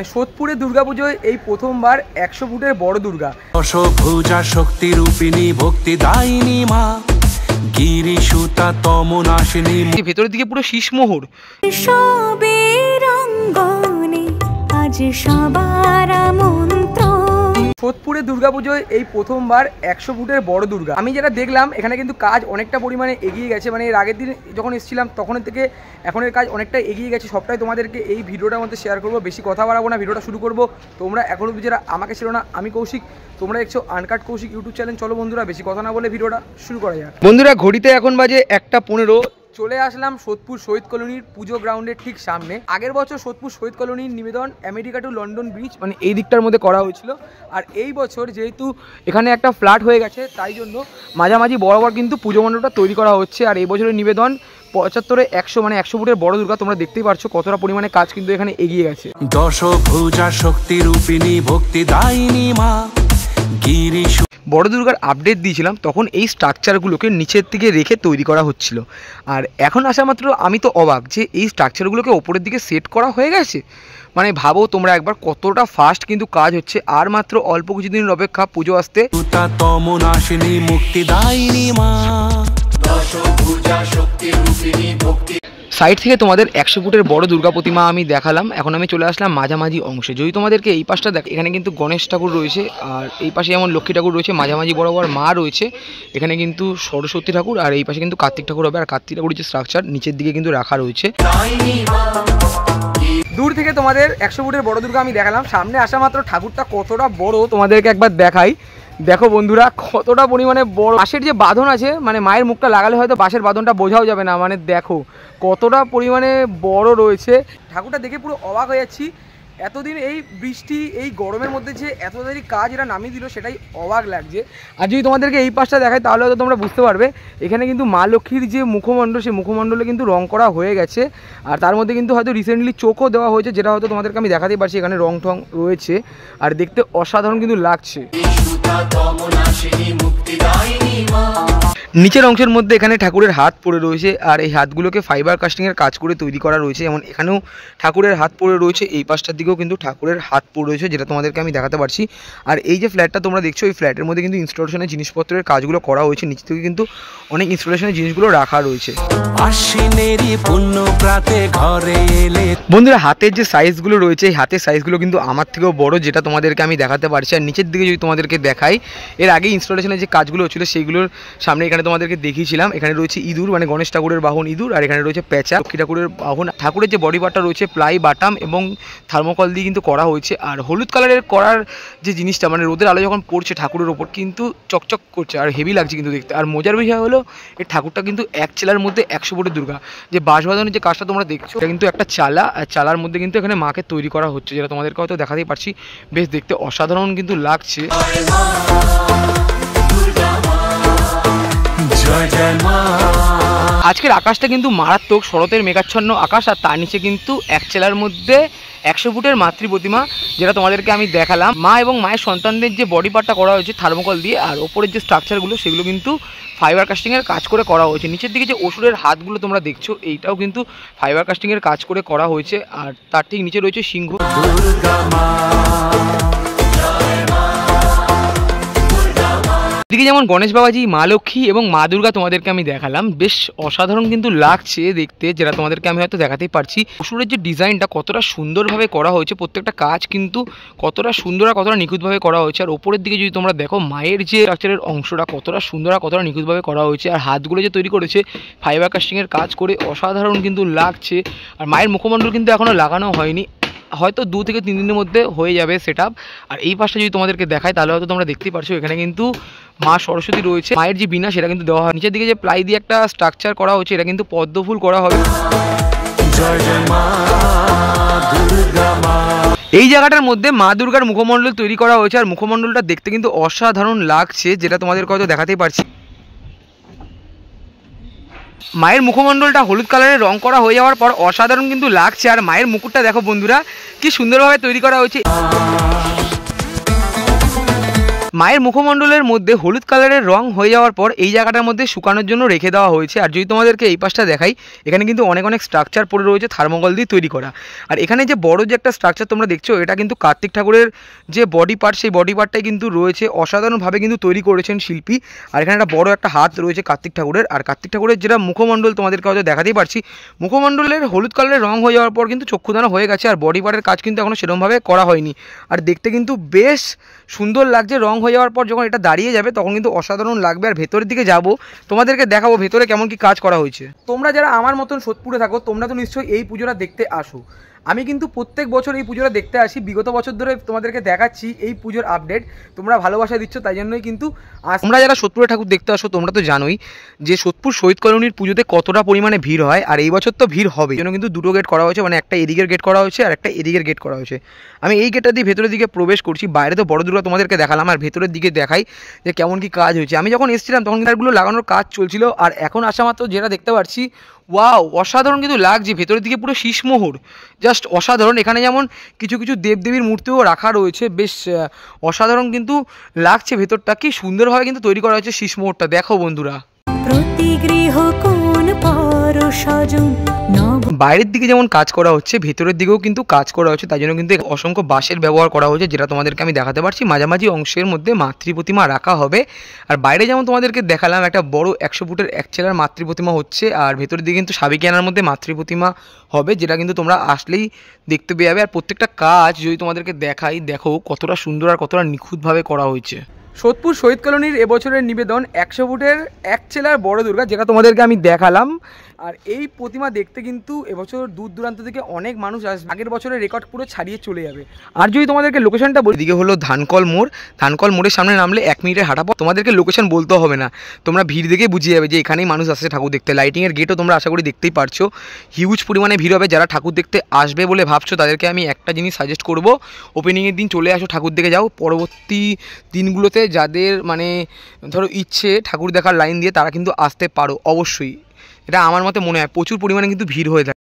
সোদপুরে দুর্গাপুজোয় এই প্রথমবার 100 ফুটের বড় দুর্গা। দশভুজা শক্তি রূপিণী ভক্তি দায়িনী মা গিরি সুতা তমনাশিনী। ভেতরের দিকে পুরো শীষমোহর। সোদপুরে দুর্গাপুজোয় এই প্রথমবার 100 ফুটের বড় দুর্গা। আমি যেটা দেখলাম এখানে কিন্তু কাজ অনেকটা পরিমাণে এগিয়ে গেছে, মানে এর আগের দিন যখন এসেছিলাম তখনের থেকে এখনের কাজ অনেকটা এগিয়ে গেছে। সবটাই তোমাদেরকে এই ভিডিওটার মধ্যে শেয়ার করবো। বেশি কথা বাড়াবো না, ভিডিওটা শুরু করবো। তোমরা এখনো যারা আমাকে ছিল না, আমি কৌশিক, তোমরা দেখছো আনকাট কৌশিক ইউটিউব চ্যানেল। চলো বন্ধুরা, বেশি কথা না বলে ভিডিওটা শুরু করা যাক। বন্ধুরা, ঘড়িতে এখন বাজে 1:15। চলে আসলাম সোদপুর শহীদ কলোনির পুজো গ্রাউন্ডের ঠিক সামনে। আগের বছর সোদপুর শহীদ কলোনির নিবেদন আমেরিকা টু লন্ডন ব্রিজ মানে এই দিকটার মধ্যে করা হয়েছিল। আর এই বছর যেহেতু এখানে একটা ফ্ল্যাট হয়ে গেছে, তাই জন্য মাঝামাঝি বরাবর কিন্তু পুজো মণ্ডপটা তৈরি করা হচ্ছে। আর এই বছরের নিবেদন 75-এ 100 মানে 100 ফুটের বড় দুর্গা। তোমরা দেখতেই পারছো কতটা পরিমাণে কাজ কিন্তু এখানে এগিয়ে গেছে। দশভুজা শক্তি রূপিণী ভক্তি দায়িনী মা গিরি। বড় দুর্গার আপডেট দিয়েছিলাম তখন এই স্ট্রাকচারগুলোকে নিচের দিকে রেখে তৈরি করা হচ্ছিল। আর এখন আসা মাত্র আমি তো অবাক যে এই স্ট্রাকচারগুলোকে ওপরের দিকে সেট করা হয়ে গেছে। মানে ভাবো তোমরা একবার কতটা ফাস্ট কিন্তু কাজ হচ্ছে। আর মাত্র অল্প কিছুদিনের অপেক্ষা পুজো আসতে। তমনাশিনী মুক্তি দায়িনী মা দশভুজা শক্তি রূপিণী ভক্তি। সাইড থেকে তোমাদের 100 ফুটের বড় দুর্গা প্রতিমা আমি দেখালাম। এখন আমি চলে আসলাম মাঝামাঝি অংশে। যদি তোমাদেরকে এই পাশটা দেখ, এখানে কিন্তু গণেশ ঠাকুর রয়েছে, আর এই পাশে যেমন লক্ষ্মী ঠাকুর রয়েছে, মাঝামাঝি বরাবর মা রয়েছে। এখানে কিন্তু সরস্বতী ঠাকুর, আর এই পাশে কিন্তু কার্তিক ঠাকুর হবে। আর কার্তিক ঠাকুরের যে স্ট্রাকচার নিচের দিকে কিন্তু রাখা রয়েছে। দূর থেকে তোমাদের 100 ফুটের বড় দুর্গা আমি দেখালাম। সামনে আসা মাত্র ঠাকুরটা কতটা বড় তোমাদেরকে একবার দেখাই। দেখো বন্ধুরা কতটা পরিমাণে বড়। বাঁশের যে বাঁধন আছে, মানে মায়ের মুখটা লাগালে হয়তো বাঁশের বাঁধনটা বোঝাও যাবে না। মানে দেখো কতটা পরিমাণে বড় রয়েছে। ঠাকুরটা দেখে পুরো অবাক হয়ে যাচ্ছি। এতদিন এই বৃষ্টি এই গরমের মধ্যে যে এত তাড়াতাড়ি কাজ এরা নামিয়ে দিল, সেটাই অবাক লাগছে। আর যদি তোমাদেরকে এই পাশটা দেখায় তাহলে হয়তো তোমরা বুঝতে পারবে। এখানে কিন্তু মা লক্ষ্মীর যে মুখমণ্ডল, সেই মুখমণ্ডলে কিন্তু রং করা হয়ে গেছে। আর তার মধ্যে কিন্তু হয়তো রিসেন্টলি চোখও দেওয়া হয়েছে, যেটা হয়তো তোমাদেরকে আমি দেখাতেই পারছি। এখানে রং ঠং রয়েছে আর দেখতে অসাধারণ কিন্তু লাগছে। নিচের অংশের মধ্যে এখানে ঠাকুরের হাত পড়ে রয়েছে, আর এই হাতগুলোকে ফাইবার কাস্টিংয়ের কাজ করে তৈরি করা রয়েছে। যেমন এখানেও ঠাকুরের হাত পড়ে রয়েছে, এই পাশটার দিকেও কিন্তু ঠাকুরের হাত পড়ে রয়েছে, যেটা তোমাদেরকে আমি দেখাতে পারছি। আর এই যে ফ্ল্যাটটা তোমরা দেখছো, এই ফ্ল্যাটের মধ্যে কিন্তু ইনস্টলেশনের জিনিসপত্রের কাজগুলো করা হয়েছে। নিচ থেকে কিন্তু অনেক ইনস্টলেশনের জিনিসগুলো রাখা রয়েছে। বন্ধুরা, হাতের যে সাইজগুলো রয়েছে, এই হাতের সাইজগুলো কিন্তু আমার থেকেও বড়, যেটা তোমাদেরকে আমি দেখাতে পারছি। আর নিচের দিকে যদি তোমাদেরকে দেখাই, এর আগে ইনস্টলেশনের যে কাজগুলো ছিল সেইগুলোর সামনে এখানে তোমাদেরকে দেখিয়েছিলাম। এখানে রয়েছে ইঁদুর, মানে গণেশ ঠাকুরের বাহন ইঁদুর। আর এখানে রয়েছে পেঁচা, লক্ষ্মী ঠাকুরের বাহন। ঠাকুরের যে বডি পার্টটা রয়েছে প্লাই, বাটাম এবং থার্মোকল দিয়ে কিন্তু করা হয়েছে। আর হলুদ কালারের করার যে জিনিসটা, মানে রোদের আলো যখন পড়ছে ঠাকুরের ওপর কিন্তু চকচক করছে আর হেভি লাগছে কিন্তু দেখতে। আর মজার বিষয় হলো এই ঠাকুরটা কিন্তু এক চেলার মধ্যে 100 ফুটের দুর্গা। যে বাঁশবাঁধনের যে কাজটা তোমরা দেখছো, এটা কিন্তু একটা চালা, আর চালার মধ্যে কিন্তু এখানে মাকে তৈরি করা হচ্ছে, যেটা তোমাদেরকে হয়তো দেখাতেই পারছি। বেশ দেখতে অসাধারণ কিন্তু লাগছে। আজকের আকাশটা কিন্তু মারাত্মক, শরতের মেঘাচ্ছন্ন আকাশ। আর তার নিচে কিন্তু এক চেলার মধ্যে 100 ফুটের মাতৃ প্রতিমা, যেটা তোমাদেরকে আমি দেখালাম। মা এবং মায়ের সন্তানদের যে বডি পার্টটা করা হয়েছে থার্মোকল দিয়ে, আর ওপরের যে স্ট্রাকচারগুলো সেগুলো কিন্তু ফাইবার কাস্টিংয়ের কাজ করে করা হয়েছে। নিচের দিকে যে অসুরের হাতগুলো তোমরা দেখছো, এইটাও কিন্তু ফাইবার কাস্টিংয়ের কাজ করে করা হয়েছে। আর তার ঠিক নিচে রয়েছে সিংহ। দিকে যেমন গণেশ বাবাজি, মা লক্ষ্মী এবং মা দুর্গা তোমাদেরকে আমি দেখালাম। বেশ অসাধারণ কিন্তু লাগছে দেখতে, যেটা তোমাদেরকে আমি হয়তো দেখাতেই পারছি। অসুরের যে ডিজাইনটা কতটা সুন্দরভাবে করা হয়েছে, প্রত্যেকটা কাজ কিন্তু কতটা সুন্দর আর কতটা নিখুঁতভাবে করা হয়েছে। আর ওপরের দিকে যদি তোমরা দেখো, মায়ের যে স্ট্রাকচারের অংশটা কতটা সুন্দর আর কতটা নিখুঁতভাবে করা হয়েছে। আর হাতগুলো যে তৈরি করেছে ফাইবার কাস্টিংয়ের কাজ করে অসাধারণ কিন্তু লাগছে। আর মায়ের মুখমণ্ডল কিন্তু এখনও লাগানো হয়নি, হয়তো 2 থেকে 3 দিনের মধ্যে হয়ে যাবে সেট আপ। আর এই পাশটা যদি তোমাদেরকে দেখায় তাহলে হয়তো তোমরা দেখতেই পারছো, এখানে কিন্তু মা সরস্বতী রয়েছে। মায়ের যে বিনা সেটা কিন্তু দেওয়া হয়। নিচের দিকে যে প্লাই দিয়ে একটা স্ট্রাকচার করা হচ্ছে, এটা কিন্তু পদ্মফুল করা হবে। এই জায়গাটার মধ্যে মা দুর্গার মুখমণ্ডল তৈরি করা হয়েছে। আর মুখমণ্ডলটা দেখতে কিন্তু অসাধারণ লাগছে, যেটা তোমাদেরকে হয়তো দেখাতেই পারছি। মায়ের মুখমণ্ডলটা হলুদ কালারের রং করা হয়ে যাওয়ার পর অসাধারণ কিন্তু লাগছে। আর মায়ের মুকুটটা দেখো বন্ধুরা কি সুন্দরভাবে তৈরি করা হয়েছে। মায়ের মুখমণ্ডলের মধ্যে হলুদ কালারের রং হয়ে যাওয়ার পর এই জায়গাটার মধ্যে শুকানোর জন্য রেখে দেওয়া হয়েছে। আর যদি তোমাদেরকে এই পাশটা দেখাই, এখানে কিন্তু অনেক অনেক স্ট্রাকচার পড়ে রয়েছে থার্মোকল দিয়ে তৈরি করা। আর এখানে যে বড় যে একটা স্ট্রাকচার তোমরা দেখছো, এটা কিন্তু কার্তিক ঠাকুরের যে বডি পার্ট, সেই বডি পার্টটাই কিন্তু রয়েছে, অসাধারণভাবে কিন্তু তৈরি করেছেন শিল্পী। আর এখানে একটা বড় একটা হাত রয়েছে কার্তিক ঠাকুরের। আর কার্তিক ঠাকুরের যেটা মুখমণ্ডল তোমাদেরকে হয়তো দেখাতেই পারছি, মুখমণ্ডলের হলুদ কালারের রং হয়ে যাওয়ার পর কিন্তু চক্ষুদানা হয়ে গেছে, আর বডি পার্টের কাজ কিন্তু এখনও সেরকমভাবে করা হয়নি। আর দেখতে কিন্তু বেশ সুন্দর লাগছে। রং হয়ে যাওয়ার পর যখন এটা দাঁড়িয়ে যাবে তখন কিন্তু অসাধারণ লাগবে। আর ভেতরের দিকে যাব, তোমাদেরকে দেখাবো ভেতরে কেমন কি কাজ করা হয়েছে। তোমরা যারা আমার মতন সোদপুরে থাকো, তোমরা তো নিশ্চয়ই এই পুজোটা দেখতে আসো। আমি কিন্তু প্রত্যেক বছর এই পুজোটা দেখতে আসি, বিগত বছর ধরে তোমাদেরকে দেখাচ্ছি এই পুজোর আপডেট। তোমরা ভালোবাসা দিচ্ছ, তাই জন্যই কিন্তু তোমরা যারা সোদপুরে ঠাকুর দেখতে আসো, তোমরা তো জানোই যে সোদপুর শহীদ কলোনির পুজোতে কতটা পরিমাণে ভিড় হয়। আর এই বছর তো ভিড় হবে, জন্য কিন্তু দুটো গেট করা হয়েছে, মানে একটা এদিকের গেট করা হয়েছে আর একটা এদিকের গেট করা হয়েছে। আমি এই গেটটা দিয়ে ভেতরের দিকে প্রবেশ করছি। বাইরে তো বড় দুর্গা তোমাদেরকে দেখালাম, আর ভেতরের দিকে দেখাই যে কেমন কি কাজ হয়েছে। আমি যখন এসেছিলাম তখন এগুলো লাগানোর কাজ চলছিল, আর এখন আসা মাত্র যেটা দেখতে পাচ্ছি, ওয়াও অসাধারণ কিন্তু লাগছে। ভেতরের দিকে পুরো শীষমোহর, জাস্ট অসাধারণ। এখানে যেমন কিছু কিছু দেবদেবীর মূর্তিও রাখা রয়েছে, বেশ অসাধারণ কিন্তু লাগছে। ভেতরটা কি সুন্দরভাবে কিন্তু তৈরি করা হয়েছে শীষমোহরটা, দেখো বন্ধুরা। বাইরের দিকে যেমন কাজ করা হচ্ছে, ভেতরের দিকেও কিন্তু কাজ করা হচ্ছে, তাই জন্য কিন্তু অসংখ্য বাঁশের ব্যবহার করা হয়েছে, যেটা তোমাদেরকে আমি দেখাতে পারছি। মাঝামাঝি অংশের মধ্যে মাতৃ প্রতিমা রাখা হবে। আর বাইরে যেমন তোমাদেরকে দেখালাম একটা বড় 100 ফুটের এক চেলার মাতৃ প্রতিমা হচ্ছে, আর ভেতরের দিকে কিন্তু সাবিকিয়ানার মধ্যে মাতৃ প্রতিমা হবে, যেটা কিন্তু তোমরা আসলেই দেখতে পেয়ে যাবে। আর প্রত্যেকটা কাজ যদি তোমাদেরকে দেখাই, দেখো কতটা সুন্দর আর কতটা নিখুঁতভাবে করা হয়েছে। সোদপুর শহীদ কলোনির এবছরের নিবেদন 100 ফুটের এক চেলার বড় দুর্গা, যেটা তোমাদেরকে আমি দেখালাম। আর এই প্রতিমা দেখতে কিন্তু এবছর দূর দূরান্ত থেকে অনেক মানুষ আসবে, আগের বছরের রেকর্ড পুরো ছাড়িয়ে চলে যাবে। আর যদি তোমাদেরকে লোকেশনটা বলি, দিকে হলো ধানকল মোড়। ধানকল মোড়ের সামনে নামলে 1 মিনিটের হাঁটা পথ। তোমাদেরকে লোকেশন বলতে হবে না, তোমরা ভিড় দেখে বুঝিয়ে যাবে যে এখানেই মানুষ আসছে ঠাকুর দেখতে। লাইটিংয়ের গেটও তোমরা আশা করি দেখতেই পারছো, হিউজ পরিমাণে ভিড় হবে। যারা ঠাকুর দেখতে আসবে বলে ভাবছো, তাদেরকে আমি একটা জিনিস সাজেস্ট করবো, ওপেনিংয়ের দিন চলে আসো, ঠাকুর দেখে যাও। পরবর্তী দিনগুলোতে যাদের মানে ধরো ইচ্ছে ঠাকুর দেখার লাইন দিয়ে, তারা কিন্তু আসতে পারো অবশ্যই। এটা আমার মতে মনে হয় প্রচুর পরিমাণে কিন্তু ভিড় হয়ে থাকে।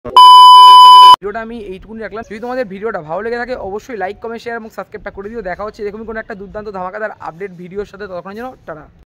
ভিডিওটা আমি এইটুকুনি রাখলাম। যদি তোমাদের ভিডিওটা ভালো লেগে থাকে, অবশ্যই লাইক, কমেন্ট, শেয়ার এবং সাবস্ক্রাইবটা করে দিও। দেখা হচ্ছে এরকমই কোনো একটা দুর্দান্ত ধামাকাদার আপডেট ভিডিওর সাথে। ততক্ষণের জন্য টাটা।